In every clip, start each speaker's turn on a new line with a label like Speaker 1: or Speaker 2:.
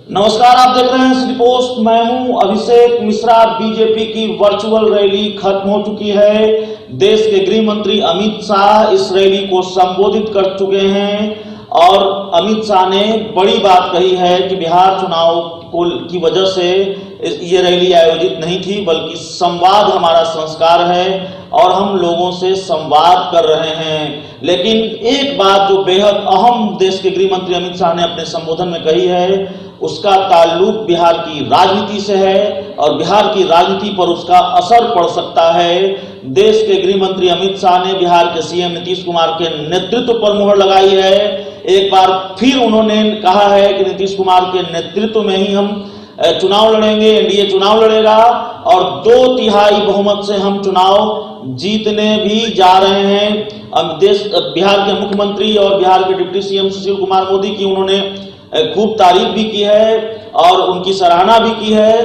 Speaker 1: नमस्कार, आप देख रहे हैं सिटी पोस्ट। मैं हूं अभिषेक मिश्रा। बीजेपी की वर्चुअल रैली खत्म हो चुकी है। देश के गृह मंत्री अमित शाह इस रैली को संबोधित कर चुके हैं और अमित शाह ने बड़ी बात कही है कि बिहार चुनाव की वजह से ये रैली आयोजित नहीं थी, बल्कि संवाद हमारा संस्कार है और हम लोगों से संवाद कर रहे हैं। लेकिन एक बात जो बेहद अहम देश के गृह मंत्री अमित शाह ने अपने संबोधन में कही है, उसका ताल्लुक बिहार की राजनीति से है और बिहार की राजनीति पर उसका असर पड़ सकता है। देश के गृह मंत्री अमित शाह ने बिहार के सीएम नीतीश कुमार के नेतृत्व पर मुहर लगाई है। एक बार फिर उन्होंने कहा है कि नीतीश कुमार के नेतृत्व में ही हम चुनाव लड़ेंगे, एनडीए चुनाव लड़ेगा और 2/3 बहुमत से हम चुनाव जीतने भी जा रहे हैं। अब बिहार के मुख्यमंत्री और बिहार के डिप्टी सीएम सुशील कुमार मोदी की उन्होंने खूब तारीफ भी की है और उनकी सराहना भी की है।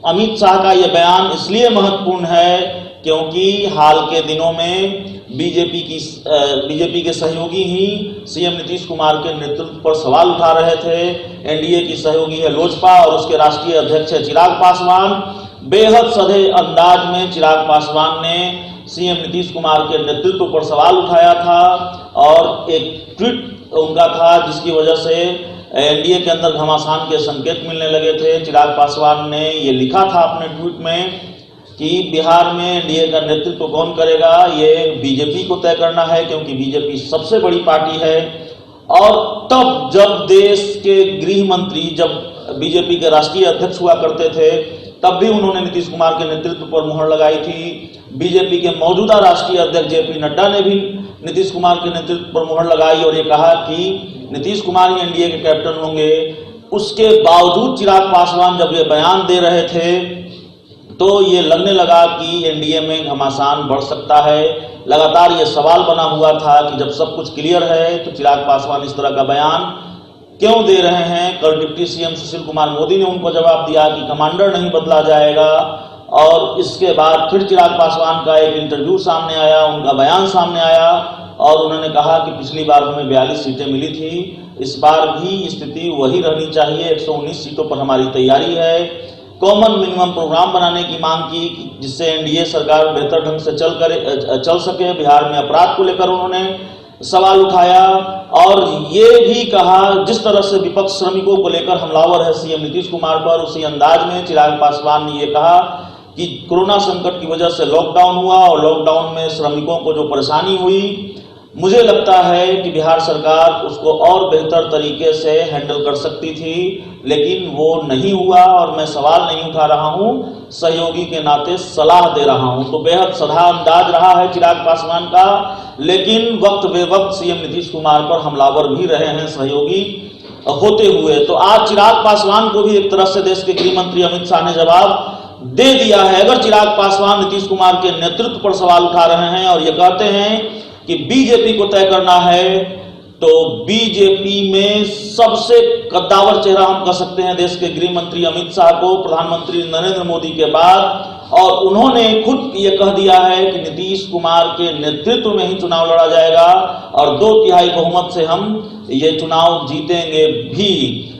Speaker 1: अमित शाह का यह बयान इसलिए महत्वपूर्ण है क्योंकि हाल के दिनों में बीजेपी के सहयोगी ही सीएम नीतीश कुमार के नेतृत्व पर सवाल उठा रहे थे। एनडीए की सहयोगी है लोजपा और उसके राष्ट्रीय अध्यक्ष है चिराग पासवान। बेहद सधे अंदाज में चिराग पासवान ने सीएम नीतीश कुमार के नेतृत्व पर सवाल उठाया था और एक ट्वीट उनका था जिसकी वजह से एनडीए के अंदर घमासान के संकेत मिलने लगे थे। चिराग पासवान ने ये लिखा था अपने ट्वीट में कि बिहार में एनडीए का नेतृत्व कौन करेगा, ये बीजेपी को तय करना है क्योंकि बीजेपी सबसे बड़ी पार्टी है। और तब जब देश के गृह मंत्री जब बीजेपी के राष्ट्रीय अध्यक्ष हुआ करते थे, तब भी उन्होंने नीतीश कुमार के नेतृत्व पर मुहर लगाई थी। बीजेपी के मौजूदा राष्ट्रीय अध्यक्ष जेपी नड्डा ने भी नीतीश कुमार के नेतृत्व पर मुहर लगाई और ये कहा कि नीतीश कुमार ही एनडीए के कैप्टन होंगे। उसके बावजूद चिराग पासवान जब ये बयान दे रहे थे तो ये लगने लगा कि एनडीए में घमासान बढ़ सकता है। लगातार ये सवाल बना हुआ था कि जब सब कुछ क्लियर है तो चिराग पासवान इस तरह का बयान क्यों दे रहे हैं। कल डिप्टी सीएम सुशील कुमार मोदी ने उनको जवाब दिया कि कमांडर नहीं बदला जाएगा और इसके बाद फिर चिराग पासवान का एक इंटरव्यू सामने आया, उनका बयान सामने आया और उन्होंने कहा कि पिछली बार हमें 42 सीटें मिली थी, इस बार भी स्थिति वही रहनी चाहिए। 119 सीटों पर हमारी तैयारी है। कॉमन मिनिमम प्रोग्राम बनाने की मांग की जिससे एनडीए सरकार बेहतर ढंग से चल सके। बिहार में अपराध को लेकर उन्होंने सवाल उठाया और ये भी कहा जिस तरह से विपक्ष श्रमिकों को लेकर हमलावर है सीएम नीतीश कुमार पर, उसी अंदाज में चिराग पासवान ने ये कहा कि कोरोना संकट की वजह से लॉकडाउन हुआ और लॉकडाउन में श्रमिकों को जो परेशानी हुई, मुझे लगता है कि बिहार सरकार उसको और बेहतर तरीके से हैंडल कर सकती थी, लेकिन वो नहीं हुआ और मैं सवाल नहीं उठा रहा हूं, सहयोगी के नाते सलाह दे रहा हूं। तो बेहद सधा अंदाज रहा है चिराग पासवान का, लेकिन वक्त बे वक्त सीएम नीतीश कुमार पर हमलावर भी रहे हैं सहयोगी होते हुए। तो आज चिराग पासवान को भी एक तरह से देश के गृह मंत्री अमित शाह ने जवाब दे दिया है। अगर चिराग पासवान नीतीश कुमार के नेतृत्व पर सवाल उठा रहे हैं और ये कहते हैं कि बीजेपी को तय करना है, तो बीजेपी में सबसे कद्दावर चेहरा हम कह सकते हैं देश के गृह मंत्री अमित शाह को, प्रधानमंत्री नरेंद्र मोदी के बाद। और उन्होंने खुद ये कह दिया है कि नीतीश कुमार के नेतृत्व में ही चुनाव लड़ा जाएगा और 2/3 बहुमत से हम ये चुनाव जीतेंगे भी।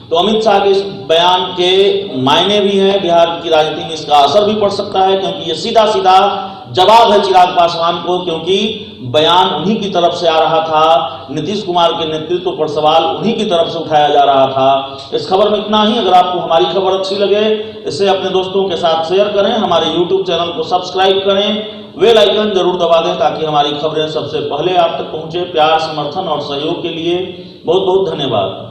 Speaker 1: तो अमित शाह के इस बयान के मायने भी हैं, बिहार की राजनीति में इसका असर भी पड़ सकता है क्योंकि ये सीधा सीधा जवाब है चिराग पासवान को, क्योंकि बयान उन्हीं की तरफ से आ रहा था। नीतीश कुमार के नेतृत्व पर सवाल उन्हीं की तरफ से उठाया जा रहा था। इस खबर में इतना ही। अगर आपको हमारी खबर अच्छी लगे इसे अपने दोस्तों के साथ शेयर करें, हमारे यूट्यूब चैनल को सब्सक्राइब करें, बेल आइकन जरूर दबा दें ताकि हमारी खबरें सबसे पहले आप तक पहुंचे। प्यार, समर्थन और सहयोग के लिए बहुत बहुत धन्यवाद।